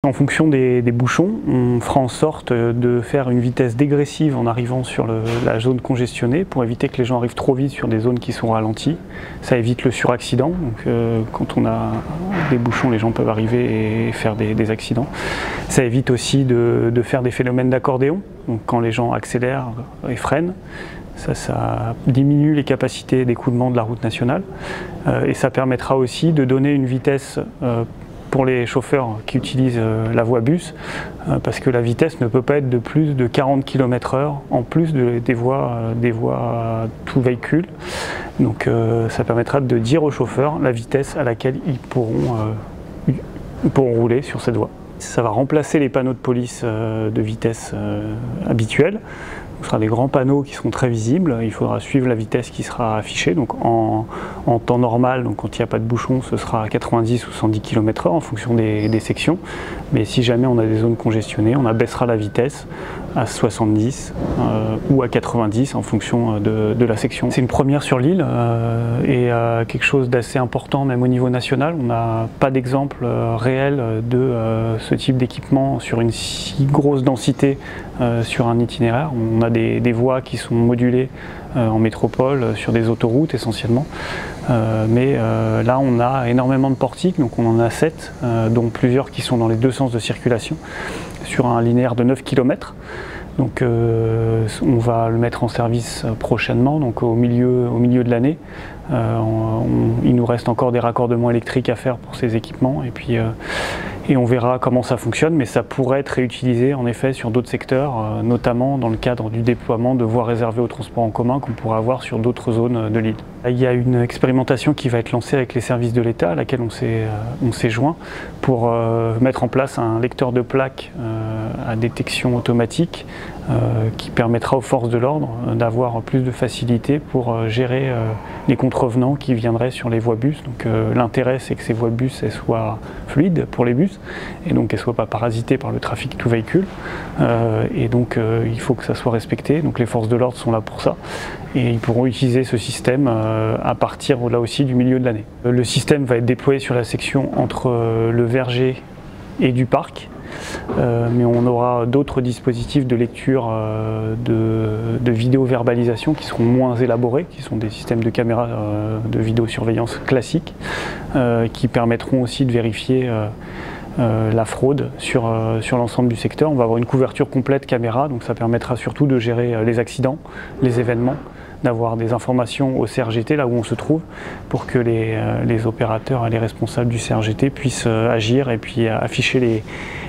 En fonction des bouchons, on fera en sorte de faire une vitesse dégressive en arrivant sur la zone congestionnée pour éviter que les gens arrivent trop vite sur des zones qui sont ralenties. Ça évite le suraccident. Donc, quand on a des bouchons, les gens peuvent arriver et faire des accidents. Ça évite aussi de faire des phénomènes d'accordéon. Donc quand les gens accélèrent et freinent, ça diminue les capacités d'écoulement de la route nationale. Et ça permettra aussi de donner une vitesse pour les chauffeurs qui utilisent la voie bus, parce que la vitesse ne peut pas être de plus de 40 km/h en plus des voies tout véhicule. Donc ça permettra de dire aux chauffeurs la vitesse à laquelle ils pourront rouler sur cette voie. Ça va remplacer les panneaux de police de vitesse habituels. Ce sera des grands panneaux qui seront très visibles, il faudra suivre la vitesse qui sera affichée. Donc en temps normal, donc quand il n'y a pas de bouchon, ce sera à 90 ou 110 km/h en fonction des sections. Mais si jamais on a des zones congestionnées, on abaissera la vitesse à 70 ou à 90 en fonction de la section. C'est une première sur l'île et quelque chose d'assez important même au niveau national. On n'a pas d'exemple réel de ce type d'équipement sur une si grosse densité sur un itinéraire. On a des voies qui sont modulées en métropole, sur des autoroutes essentiellement. Mais là on a énormément de portiques, donc on en a 7, dont plusieurs qui sont dans les deux sens de circulation, sur un linéaire de 9 km. Donc on va le mettre en service prochainement, donc au milieu de l'année. Il nous reste encore des raccordements électriques à faire pour ces équipements et on verra comment ça fonctionne, mais ça pourrait être réutilisé en effet sur d'autres secteurs, notamment dans le cadre du déploiement de voies réservées au transport en commun qu'on pourra avoir sur d'autres zones de l'île. Il y a une expérimentation qui va être lancée avec les services de l'État à laquelle on s'est joint pour mettre en place un lecteur de plaques à détection automatique qui permettra aux forces de l'ordre d'avoir plus de facilité pour gérer les contrevenants qui viendraient sur les voies bus. Donc l'intérêt c'est que ces voies bus elles soient fluides pour les bus et donc qu'elles ne soient pas parasitées par le trafic tout véhicule. Et donc il faut que ça soit respecté. Donc les forces de l'ordre sont là pour ça et ils pourront utiliser ce système à partir là aussi du milieu de l'année. Le système va être déployé sur la section entre le verger et du parc. Mais on aura d'autres dispositifs de lecture de vidéo-verbalisation qui seront moins élaborés, qui sont des systèmes de caméras de vidéosurveillance classiques, qui permettront aussi de vérifier la fraude sur l'ensemble du secteur. On va avoir une couverture complète caméra, donc ça permettra surtout de gérer les accidents, les événements, d'avoir des informations au CRGT, là où on se trouve, pour que les opérateurs et les responsables du CRGT puissent agir et puis afficher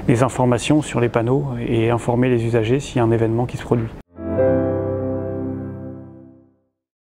les informations sur les panneaux et informer les usagers s'il y a un événement qui se produit.